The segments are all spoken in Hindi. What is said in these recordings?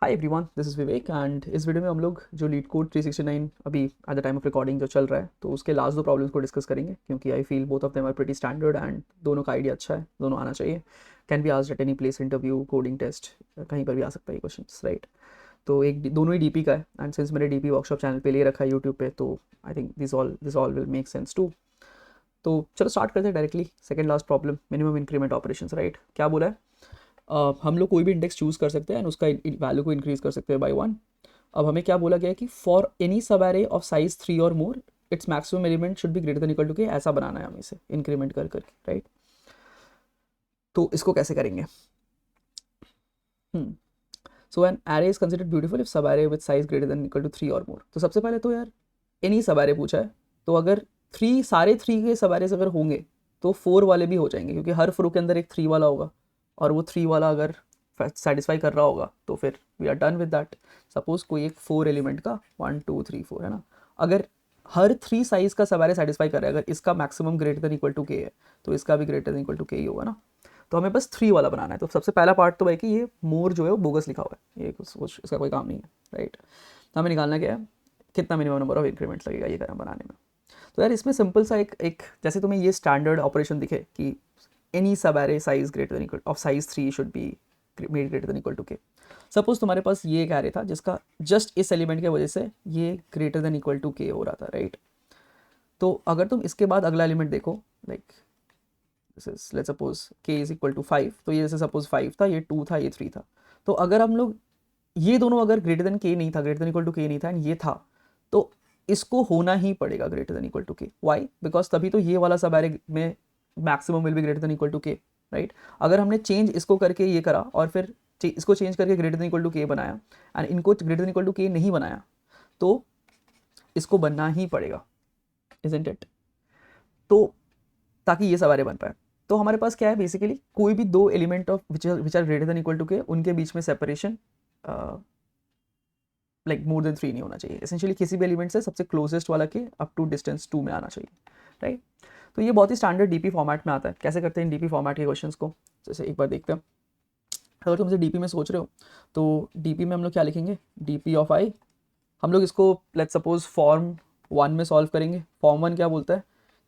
Hi everyone, this is Vivek and इस वीडियो में हम लोग जो लीड कोड 369 अभी at the time of recording जो चल रहा है तो उसके लास्ट दो प्रॉब्लम्स को डिस्कस करेंगे क्योंकि I feel both of them are pretty standard and दोनों का आइडिया अच्छा है, दोनों आना चाहिए। Can be asked at any place, interview, coding test, कहीं पर भी आ सकता है ये क्वेश्चन, राइट। तो एक दोनों ही डीपी का है एंड सिंस मैंने डीपी वर्कशॉप चैनल पे ले रखा है यूट्यूब पे, तो I think this all will make sense too. तो चलो स्टार्ट करते हैं directly. Second last problem, minimum increment operations, right. क्या बोला है? हम लोग कोई भी इंडेक्स चूज़ कर सकते हैं एंड उसका वैल्यू को इंक्रीज कर सकते हैं बाई 1। अब हमें क्या बोला गया है कि for any sub array of size 3 और more it's maximum element should be greater than equal to k, ऐसा बनाना है हमें इसे इंक्रीमेंट कर करके, राइट। तो इसको कैसे करेंगे? So an array is considered beautiful if सब array with size greater than equal to 3 और मोर। तो सबसे पहले तो यार एनी सब एरे पूछा है, तो अगर सारे 3 के सब एरेज अगर होंगे तो 4 वाले भी हो जाएंगे क्योंकि हर फ्रो के अंदर एक 3 वाला होगा और वो 3 वाला अगर सेटिस्फाई कर रहा होगा तो फिर we are done with that. Suppose कोई एक 4 एलिमेंट का 1 2 3 4 है ना, अगर हर 3 साइज का सब एरे सेटिस्फाई कर रहा है, अगर इसका maximum greater than equal to k है तो इसका भी ग्रेटर देन इक्वल टू के ही होगा ना। तो हमें बस 3 वाला बनाना है। तो सबसे पहला पार्ट तो है कि ये मोर जो है वो बोगस लिखा हुआ है, ये कुछ इसका कोई काम नहीं है, राइट। तो हमें निकालना क्या है, कितना मिनिमम नंबर ऑफ इंक्रीमेंट्स लगेगा ये करना बनाने में। तो यार इसमें सिंपल सा एक जैसे तुम्हें ये स्टैंडर्ड ऑपरेशन दिखे कि any sub array size greater than equal of size 3 should be made greater than equal to k. Suppose तुम्हारे पास ये एक एरे था जिसका जस्ट इस एलिमेंट की वजह से ये ग्रेटर देन इक्वल टू के हो रहा था, राइट। तो अगर तुम इसके बाद अगला एलिमेंट देखो, like this is let's suppose k is equal to 5, तो ये जैसे सपोज 5 था, ये 2 था, ये 3 था। तो अगर हम लोग ये दोनों अगर ग्रेटर देन के नहीं था, greater than equal to k नहीं था एंड ये था, तो इसको होना ही पड़ेगा greater than equal to k. Why? Because तभी तो ये वाला सब एरे में maximum will be greater than equal to k, right. अगर हमने चेंज इसको करके ये करा और फिर इसको चेंज करके ग्रेटर देन इक्वल टू के बनाया एंड इनको greater than equal to k नहीं बनाया, तो इसको बनना ही पड़ेगा, इजंट इट। तो ताकि ये सवारे बन पाए, तो हमारे पास क्या है बेसिकली, कोई भी दो element of which are greater than equal to k, उनके बीच में सेपरेशन लाइक मोर देन 3 नहीं होना चाहिए। एसेंशियली किसी भी एलिमेंट से सबसे क्लोजेस्ट वाला के अप टू डिस्टेंस 2 में आना चाहिए, राइट। तो ये बहुत ही स्टैंडर्ड डीपी फॉर्मेट में आता है। कैसे करते हैं डीपी फॉर्मेट के क्वेश्चंस को, जैसे एक बार देखते हैं। अगर तुमसे डीपी में सोच रहे हो तो डीपी में हम लोग क्या लिखेंगे, डीपी ऑफ आई। हम लोग इसको लेट्स सपोज फॉर्म 1 में सॉल्व करेंगे। फॉर्म 1 क्या बोलता है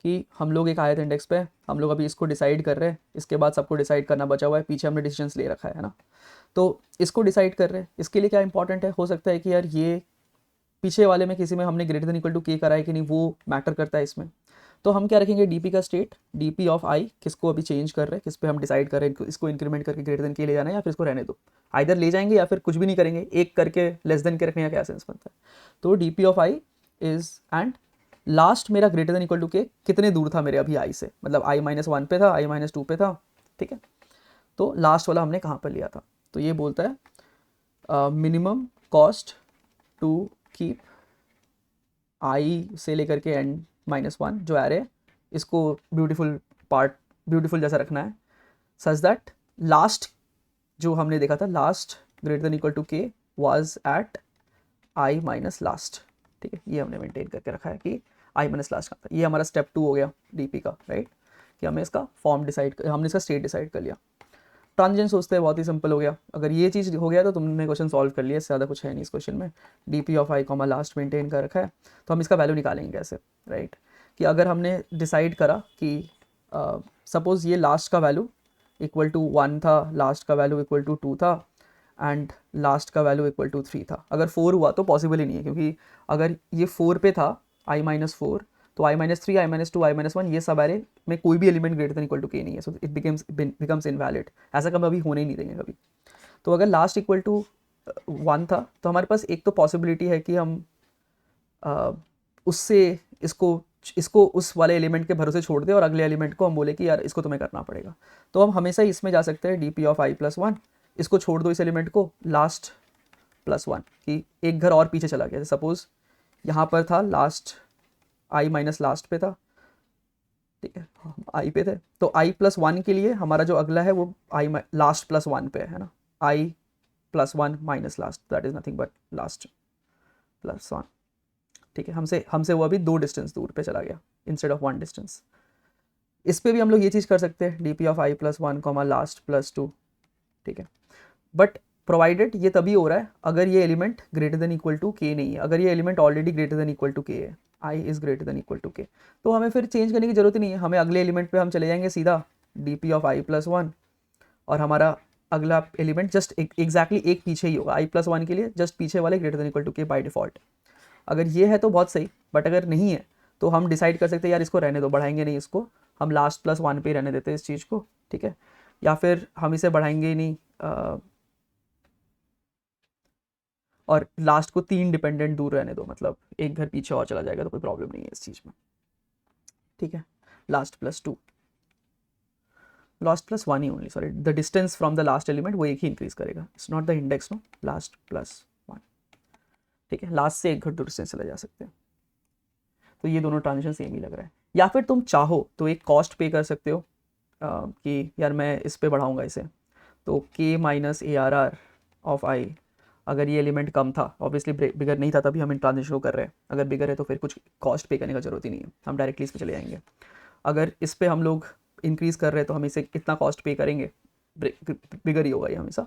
कि हम लोग एक आयत इंडेक्स पे हम लोग अभी इसको डिसाइड कर रहे हैं, इसके बाद सबको डिसाइड करना बचा हुआ है, पीछे हमने डिसीजंस ले रखा है ना। तो इसको डिसाइड कर रहे हैं, इसके लिए क्या इंपॉर्टेंट है, हो सकता है कि यार ये पीछे वाले में किसी में हमने ग्रेटर देन इक्वल टू के करा है कि नहीं, वो मैटर करता है इसमें। तो हम क्या रखेंगे, डीपी का स्टेट, डीपी ऑफ आई, किसको अभी चेंज कर रहे हैं, किस पे हम डिसाइड कर रहे हैं, इसको इंक्रीमेंट करके ग्रेटर देन के ले जाना है या फिर इसको रहने दो। आइदर ले जाएंगे या फिर कुछ भी नहीं करेंगे, एक करके लेस देन के रखने का क्या सेंस बनता है। तो DP of I is and last मेरा ग्रेटर देन इक्वल टू के कितने दूर था मेरे अभी आई से, मतलब आई माइनस 1 पे था, आई माइनस 2 पे था, ठीक है। तो लास्ट वाला हमने कहाँ पर लिया था, तो ये बोलता है मिनिमम कॉस्ट टू कीप आई से लेकर के एन माइनस 1 जो एरे, इसको ब्यूटीफुल पार्ट, ब्यूटीफुल जैसा रखना है, सच दैट लास्ट जो हमने देखा था, last greater than equal to k was at i minus last, ठीक है। ये हमने मेंटेन करके रखा है कि आई माइनस लास्ट का था। ये हमारा स्टेप 2 हो गया डीपी का, राइट, कि हमें इसका फॉर्म डिसाइड, हमने इसका स्टेट डिसाइड कर लिया। ट्रांजिशन सोचते हैं, बहुत ही सिंपल हो गया। अगर ये चीज़ हो गया तो तुमने क्वेश्चन सॉल्व कर लिया, इससे ज़्यादा कुछ है नहीं इस क्वेश्चन में। DP of I comma last maintain कर रखा है, तो हम इसका वैल्यू निकालेंगे कैसे, राइट। कि अगर हमने डिसाइड करा कि सपोज़ ये लास्ट का वैल्यू इक्वल टू 1 था, लास्ट का वैल्यू इक्वल टू 2 था एंड लास्ट का वैल्यू इक्वल टू 3 था। अगर 4 हुआ तो पॉसिबल ही नहीं है, क्योंकि अगर ये 4 पे था आई माइनस 4, तो i minus 3, i minus 2, i minus 1 ये सब एरे में कोई भी element greater than equal to k नहीं है, सो इट बिकम्स इनवैलिड। ऐसा कभी होने ही नहीं देंगे कभी। तो अगर लास्ट इक्वल टू 1 था तो हमारे पास एक तो पॉसिबिलिटी है कि हम उससे इसको इसको उस वाले एलिमेंट के भरोसे छोड़ दें और अगले एलिमेंट को हम बोले कि यार इसको तुम्हें करना पड़ेगा। तो हम हमेशा ही इसमें जा सकते हैं, डीपी ऑफ आई प्लस 1, इसको छोड़ दो इस एलिमेंट को, लास्ट प्लस 1, कि एक घर और पीछे चला गया। सपोज यहाँ पर था लास्ट, आई माइनस लास्ट पे था, ठीक है, आई पे थे, तो आई प्लस 1 के लिए हमारा जो अगला है वो आई लास्ट प्लस 1 पे है ना, i plus 1 minus last, that is nothing but last plus 1, ठीक है। हमसे हमसे वो अभी 2 डिस्टेंस दूर पे चला गया इंस्टेड ऑफ 1 डिस्टेंस। इस पे भी हम लोग ये चीज़ कर सकते हैं, D P of i plus 1 comma last plus 2, ठीक है। बट प्रोवाइडेड ये तभी हो रहा है अगर ये element greater than equal to k नहीं है। अगर ये element already greater than equal to k है, i is greater than equal to k, तो हमें फिर चेंज करने की जरूरत ही नहीं है। हमें अगले एलिमेंट पे हम चले जाएंगे सीधा D P of i plus one, और हमारा अगला एलिमेंट जस्ट एग्जैक्टली एक पीछे ही होगा आई प्लस वन के लिए, जस्ट पीछे वाले ग्रेटर देन इक्वल टू के बाई डिफॉल्ट। अगर ये है तो बहुत सही, बट अगर नहीं है तो हम डिसाइड कर सकते हैं यार इसको रहने दो, बढ़ाएंगे नहीं इसको, हम लास्ट प्लस वन पे ही रहने देते हैं इस चीज़ को, ठीक है। या फिर हम इसे बढ़ाएंगे ही नहीं और लास्ट को 3 डिपेंडेंट दूर रहने दो, मतलब एक घर पीछे और चला जाएगा तो कोई प्रॉब्लम नहीं है इस चीज़ में, ठीक है। Last plus two, last plus one ही only, sorry the distance from the last element वो एक ही इंक्रीज करेगा, it's not the index, no, last plus one, ठीक है। लास्ट से एक घर दूर डिस्टेंस चले जा सकते हैं। तो ये दोनों ट्रांजिशन सेम ही लग रहा है। या फिर तुम चाहो तो एक कॉस्ट पे कर सकते हो कि यार मैं इस पे बढ़ाऊंगा इसे, तो k minus a are are of i, अगर ये एलिमेंट कम था, ऑब्वियसली बिगर नहीं था तभी हम इन ट्रांजिशन को कर रहे हैं, अगर बिगर है तो फिर कुछ कॉस्ट पे करने का जरूरत ही नहीं है, हम डायरेक्टली इस पे चले जाएंगे। अगर इस पे हम लोग इंक्रीज़ कर रहे हैं तो हम इसे कितना कॉस्ट पे करेंगे, बिगर ही होगा ये हमेशा।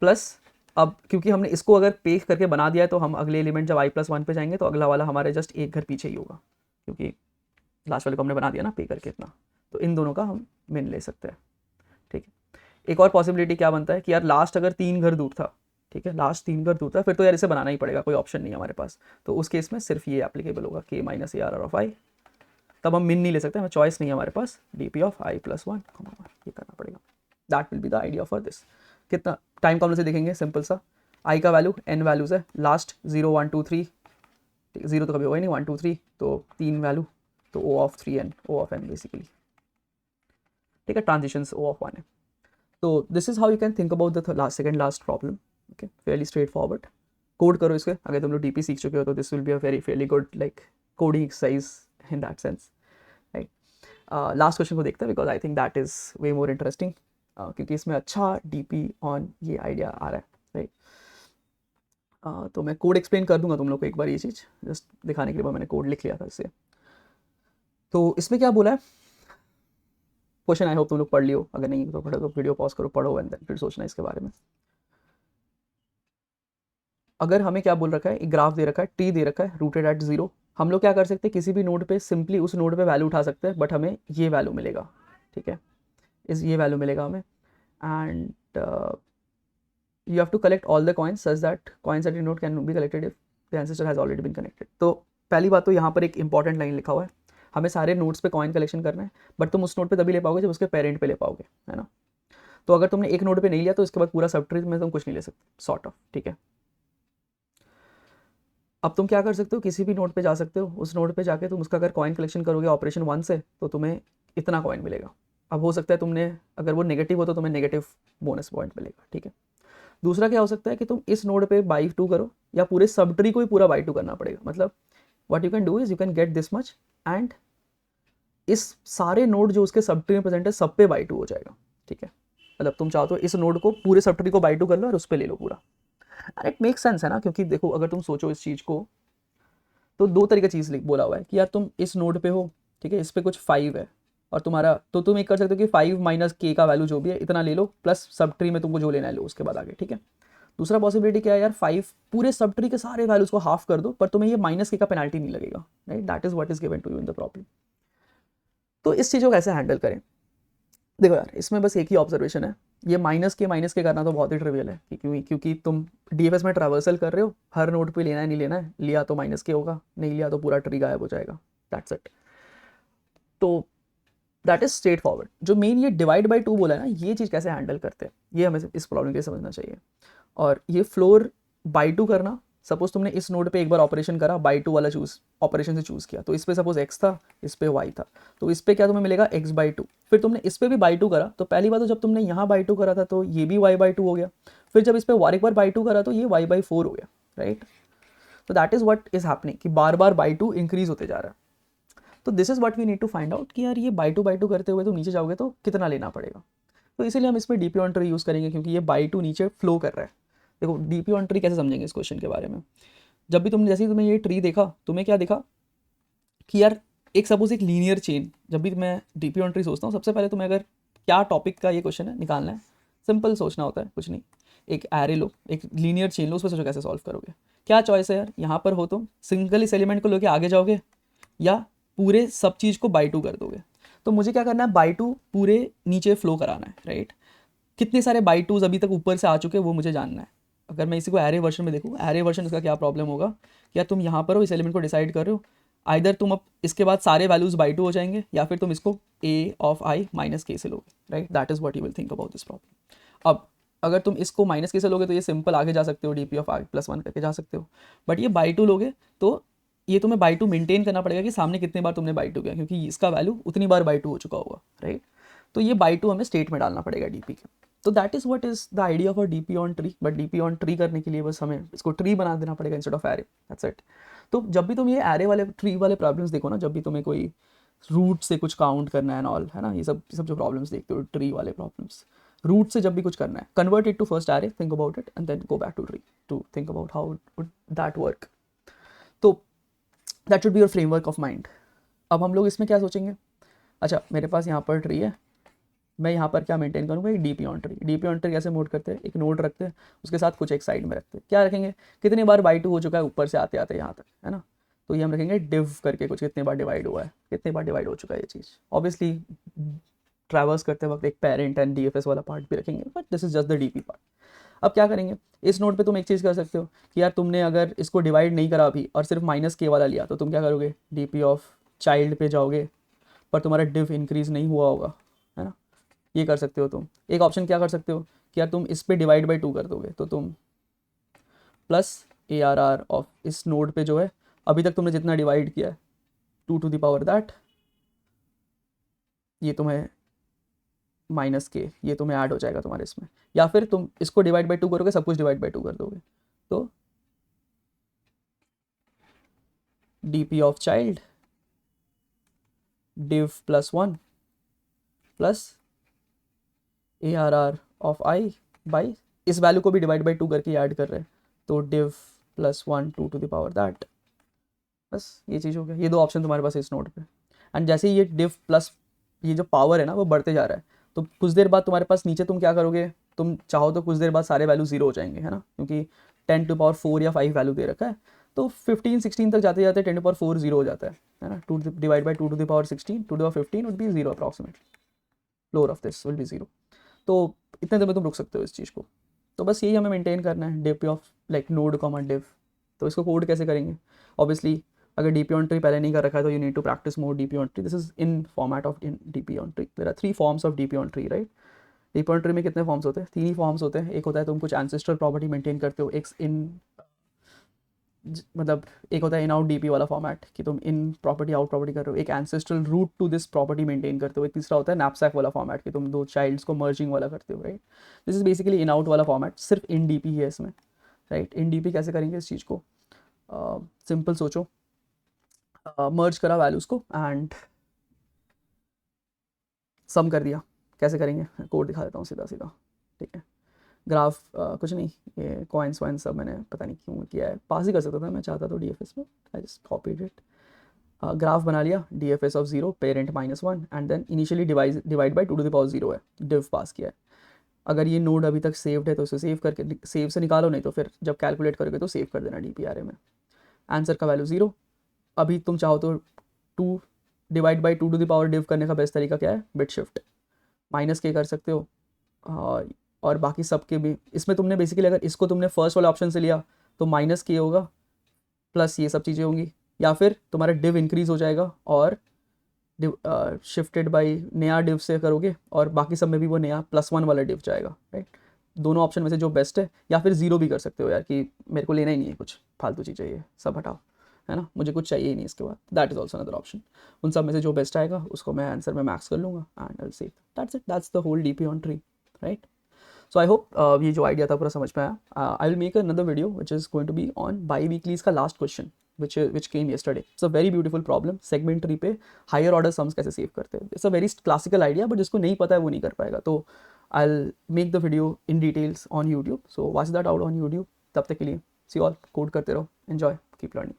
प्लस अब क्योंकि हमने इसको अगर पे करके बना दिया है तो हम अगले एलिमेंट जब आई प्लस वन पे जाएंगे तो अगला वाला हमारे जस्ट एक घर पीछे ही होगा, क्योंकि लास्ट वाले को हमने बना दिया ना पे करके इतना। तो इन दोनों का हम मिन ले सकते हैं, ठीक है। एक और पॉसिबिलिटी क्या बनता है कि यार लास्ट अगर 3 घर दूर था, ठीक है, लास्ट 3 घर दूर था, फिर तो यार इसे बनाना ही पड़ेगा, कोई ऑप्शन नहीं है हमारे पास। तो उस केस में सिर्फ ये एप्लीकेबल होगा k minus a are are of i, तब हम मिन नहीं ले सकते, हमें चॉइस नहीं है हमारे पास, D P of i plus one, ये करना पड़ेगा। That will be the idea for this. कितना टाइम कॉम्प्लेक्स से देखेंगे, सिंपल सा, आई का वैल्यू n वैल्यूज है, लास्ट 0 1 2 3, 0 तो कभी होगा ही नहीं, 1 2 3 तो 3 वैल्यू, तो O of 3n, O of n basically, ठीक है। ट्रांजिशंस O ऑफ 1 है। तो this is how you can think about the second last problem, okay, Fairlie straight forward. Code करो इसके, अगर तुम लोग डीपी सीख चुके हो तो this will be a very fairly good like coding exercise in that sense, right. Last question को देखते हैं because I think that is way more interesting, क्योंकि इसमें अच्छा डीपी ऑन ये आइडिया आ रहा है, राइट। तो मैं कोड एक्सप्लेन कर दूंगा तुम लोग को एक बार, ये चीज़ जस्ट दिखाने के लिए मैंने कोड लिख लिया था इससे। तो इसमें क्या बोला है क्वेश्चन, आई होप तुम लोग पढ़ लियो, अगर नहीं तो पढ़ो तो वीडियो पॉज करो, पढ़ो एंड देन फिर सोचना इसके बारे में। अगर हमें क्या बोल रखा है, एक ग्राफ दे रखा है, टी दे रखा है रूटेड एट 0, हम लोग क्या कर सकते हैं, किसी भी नोड पे सिंपली उस नोड पे वैल्यू उठा सकते हैं, बट हमें ये वैल्यू मिलेगा, ठीक है, ये वैल्यू मिलेगा हमें। And you have to collect all the coins such that coins at a node can be collected if the ancestor has already been connected। तो पहली बात तो यहाँ पर एक इंपॉर्टेंट लाइन लिखा हुआ है, हमें सारे नोड्स पे कॉइन कलेक्शन करना है, बट तुम उस नोड पे तभी ले पाओगे जब उसके पेरेंट पे ले पाओगे, है ना। तो अगर तुमने एक नोड पे नहीं लिया तो इसके बाद पूरा सब ट्री में तुम कुछ नहीं ले सकते, सॉर्ट ऑफ, ठीक है। अब तुम क्या कर सकते हो, किसी भी नोड पे जा सकते हो, उस नोड पे जाके तुम उसका अगर कॉइन कलेक्शन करोगे ऑपरेशन 1 से तो तुम्हें इतना कॉइन मिलेगा। अब हो सकता है तुमने अगर वो नेगेटिव हो तो तुम्हें नेगेटिव बोनस पॉइंट मिलेगा, ठीक है। दूसरा क्या हो सकता है कि तुम इस नोड पे बाई 2 करो, या पूरे सब ट्री को ही पूरा बाई 2 करना पड़ेगा। मतलब what you can do is you can get this much and इस सारे नोड जो उसके सब ट्री में प्रेजेंट है सब पे बाई 2 हो जाएगा, ठीक है। मतलब तुम चाहो तो इस नोड को पूरे सब ट्री को बाई 2 कर लो और उस पर ले लो पूरा, एंड इट मेक सेंस, है ना। क्योंकि देखो अगर तुम सोचो इस चीज़ को तो 2 तरीके चीज़ बोला हुआ है कि यार तुम इस नोड पे हो, ठीक है, इस पे कुछ 5 है और तुम्हारा, तो तुम एक कर सकते हो कि 5 माइनस के का वैल्यू जो भी है इतना ले लो, प्लस सब ट्री में तुमको जो लेना है लो उसके बाद आगे, ठीक है। दूसरा पॉसिबिलिटी क्या है यार, 5 पूरे सब ट्री के सारे वैल्यूज को हाफ कर दो पर तुम्हें ये माइनस के का पेनाल्टी नहीं लगेगा, right. That is what is given to you in the problem. तो इस चीज़ को कैसे हैंडल करें, देखो यार इसमें बस एक ही ऑब्जर्वेशन है, ये माइनस के करना तो बहुत ही ट्रिवियल है, क्योंकि तुम डीएफएस में ट्रैवर्सल कर रहे हो, हर नोड पे लेना है नहीं लेना है, लिया तो माइनस के होगा, नहीं लिया तो पूरा ट्री गायब हो जाएगा, दैट्स इट। तो दैट इज स्ट्रेट फॉरवर्ड। जो मेन ये डिवाइड बाई 2 बोला है ना, ये चीज़ कैसे हैंडल करते हैं ये हमें इस प्रॉब्लम के लिए समझना चाहिए। और ये फ्लोर बाई 2 करना, सपोज तुमने इस नोड पे एक बार ऑपरेशन करा, बाई 2 वाला ऑपरेशन से चूज़ किया, तो इस पे सपोज x था, इस पे y था, तो इस पे क्या तुम्हें मिलेगा x बाई 2। फिर तुमने इस पे भी बाई 2 करा, तो पहली बात तो जब तुमने यहाँ बाई 2 करा था तो ये भी y बाई 2 हो गया, फिर जब इस पे एक बार बाई 2 करा तो ये y बाई 4 हो गया, राइट। तो that is what is happening कि बार बार बाई 2 इंक्रीज होते जा रहा है। तो this is what we need to find out कि यार ये बाई 2 करते हुए तो नीचे जाओगे तो कितना लेना पड़ेगा। तो इसीलिए हम इसमें डीपी ऑन ट्री यूज़ करेंगे, क्योंकि ये बाई 2 नीचे फ्लो कर रहा है। देखो डीपी ऑन ट्री कैसे समझेंगे इस क्वेश्चन के बारे में, जब भी तुमने जैसे ही तुम्हें ये ट्री देखा, तुम्हें क्या देखा कि यार एक सपोज एक लीनियर चेन, जब भी मैं डीपी ऑन ट्री सोचता हूँ सबसे पहले तुम्हें अगर क्या टॉपिक का ये क्वेश्चन है निकालना है, सिंपल सोचना होता है, कुछ नहीं एक एरे लो, एक लीनियर चेन लो, उसमें सोचो कैसे सॉल्व करोगे। क्या चॉइस है यार, यहाँ पर हो तुम सिंगल इस एलिमेंट को लेके आगे जाओगे या पूरे सब चीज़ को बाई टू कर दोगे। तो मुझे क्या करना है, बाई टू पूरे नीचे फ्लो कराना है, राइट। कितने सारे बाई टूज अभी तक ऊपर से आ चुके हैं वो मुझे जानना है। अगर मैं इसी को एरे वर्जन में देखूँ, एरे वर्जन इसका क्या प्रॉब्लम होगा, क्या तुम यहाँ पर हो इस एलिमेंट को डिसाइड कर रहे हो, आइदर तुम अब इसके बाद सारे वैल्यूज बाई टू हो जाएंगे या फिर तुम इसको a ऑफ आई माइनस के से लोगे, right. That is what you will think about this problem. अब अगर तुम इसको माइनस के से लोगे तो ये सिंपल आगे जा सकते हो, D of i plus one करके जा सकते हो, बट ये बाई टू लोगे तो ये तुम्हें बाई टू मेंटेन करना पड़ेगा कि सामने कितने बार तुमने बाई टू किया, क्योंकि इसका वैल्यू उतनी बार बाई टू हो चुका होगा, राइट। तो ये बाई टू हमें स्टेट में डालना पड़ेगा डीपी के। तो that is what is the idea for DP on tree. But DP on tree करने के लिए बस हमें इसको ट्री बना देना पड़ेगा instead of array, that's it. तो जब भी तुम ये एरे वाले ट्री वाले प्रॉब्लम्स देखो ना, जब भी तुम्हें कोई रूट से कुछ काउंट करना है एंड ऑल, है ना, ये सब जो प्रॉब्लम्स देखते हो ट्री वाले प्रॉब्लम्स, रूट से जब भी कुछ करना है, convert it to first array, think about it and then go back to tree to think about how would that work. तो that should be your framework of mind. अब हम लोग इसमें क्या सोचेंगे, अच्छा मेरे पास यहाँ पर ट्री है, मैं यहाँ पर क्या मेंटेन करूँगा, एक DP on tree. DP on tree कैसे मोड करते हैं, एक नोड रखते हैं, उसके साथ कुछ एक साइड में रखते हैं, क्या रखेंगे, कितनी बार बाई टू हो चुका है ऊपर से आते आते यहाँ तक, है ना। तो ये हम रखेंगे डिव करके, कुछ कितने बार डिवाइड हुआ है, कितने बार डिवाइड हो चुका है ये चीज़। ऑब्वियसली ट्रैवर्स करते वक्त एक पेरेंट एंड डीएफएस वाला पार्ट भी रखेंगे, but this is just the DP part. अब क्या करेंगे, इस नोड पे तुम एक चीज़ कर सकते हो कि यार तुमने अगर इसको डिवाइड नहीं करा अभी और सिर्फ माइनस के वाला लिया, तो तुम क्या करोगे, डीपी ऑफ चाइल्ड पे जाओगे, पर तुम्हारा डिव इंक्रीज नहीं हुआ होगा, है ना। ये कर सकते हो तुम। एक ऑप्शन क्या कर सकते हो कि यार तुम इस पे डिवाइड बाई टू कर दोगे, तो तुम plus A are are of इस नोड पे जो है अभी तक तुमने जितना डिवाइड किया है, two to the power that, ये तुम्हें माइनस के, ये तुम्हें ऐड हो जाएगा तुम्हारे इसमें। या फिर तुम इसको डिवाइड बाई टू करोगे, सब कुछ डिवाइड बाई टू कर दोगे, तो DP of child div plus one plus A are are of i by इस वैल्यू को भी डिवाइड बाई टू करके ऐड कर रहे हैं, तो div plus one two to the power that. बस ये चीज़ हो गया, ये दो ऑप्शन तुम्हारे पास है इस नोड पे। एंड जैसे ही ये डिव प्लस ये जो पावर है ना वो बढ़ते जा रहा है, तो कुछ देर बाद तुम्हारे पास नीचे तुम क्या करोगे, तुम चाहो तो कुछ देर बाद सारे वैल्यू जीरो हो जाएंगे, है ना, क्योंकि 10 टू पावर 4 या 5 वैल्यू दे रखा है। तो 15 16 तक जाते जाते 10 टू पावर 4 जीरो हो जाता है ना। Two divide by two to the power 16 to the power 15 would be zero approximately, floor of this will be zero. तो इतने देर में तुम रुक सकते हो इस चीज़ को। तो बस यही हमें मेंटेन करना है, DP of like node comma div. तो इसको कोड कैसे करेंगे, ऑब्वियसली अगर डीपी ऑन ट्री पहले नहीं कर रखा है तो you need to practice more DP on tree. This is in format of DP on tree. There are 3 forms of DP on tree, right. DP on tree में कितने फॉर्म्स होते हैं, 3 ही फॉर्म्स होते हैं। एक होता है तुम कुछ एंसेस्ट्रल प्रॉपर्टी मेंटेन करते हो, एक मतलब एक होता है इन आउट डीपी वाला फॉर्मेट कि तुम इन प्रॉपर्टी आउट प्रॉपर्टी कर रहे हो, एक ancestral root to this property maintain करते हो, एक तीसरा होता है नैपसैक वाला फॉर्मेट कि तुम दो चाइल्ड्स को मर्जिंग वाला करते हो, right. This is basically in out वाला फॉर्मेट, सिर्फ इन डीपी है इसमें, राइट। इन डीपी कैसे करेंगे इस चीज़ को, सिंपल सोचो, मर्ज करा वैल्यूज़ को एंड सम कर दिया। कैसे करेंगे, कोड दिखा देता हूँ सीधा सीधा, ठीक है। ग्राफ कुछ नहीं, ये कॉइन्स वाइन्स सब मैंने पता नहीं क्यों किया है, पास ही कर सकता था मैं चाहता तो डीएफएस में, I just copied it. Graph बना लिया, DFS of zero, parent -1 and then initially divide by two to the power zero है, डिव पास किया है। अगर ये नोड अभी तक सेव्ड है तो इसे सेव करके सेव से निकालो, नहीं तो फिर जब कैलकुलेट करोगे तो सेव कर देना डीपीआरए में। आंसर का वैल्यू जीरो। अभी तुम चाहो तो 2 divide by two to the power div करने का बेस्ट तरीका क्या है, बिट शिफ्ट, माइनस के कर सकते हो। और बाकी सब के भी इसमें तुमने बेसिकली अगर इसको तुमने फर्स्ट वाले ऑप्शन से लिया तो माइनस के होगा प्लस ये सब चीज़ें होंगी, या फिर तुम्हारा डिव इंक्रीज हो जाएगा और शिफ्टेड बाई नया डिव से करोगे और बाकी सब में भी वो नया +1 वाला डिव जाएगा, राइट। दोनों ऑप्शन में से जो बेस्ट है, या फिर जीरो भी कर सकते हो यार कि मेरे को लेना ही नहीं है कुछ फालतू चीज़ चाहिए, सब हटाओ, है ना, मुझे कुछ चाहिए ही नहीं इसके बाद, that is also another option. उन सब में से जो बेस्ट आएगा उसको मैं आंसर में मैक्स कर लूँगा and I will save, that's it, that's the whole DP on tree, right. So I hope ये जो आइडिया था पूरा समझ में आया। I will make another video which is going to be on biweeklies का last question which came yesterday. It's a very beautiful problem. Segment tree पे higher order sums कैसे save करते हैं. It's a very classical idea, but जिसको नहीं पता है वो नहीं कर पाएगा. तो I'll make the video in details on YouTube. So watch that out on YouTube. तब तक के लिए see you all. Code करते रहो. Enjoy. Keep learning.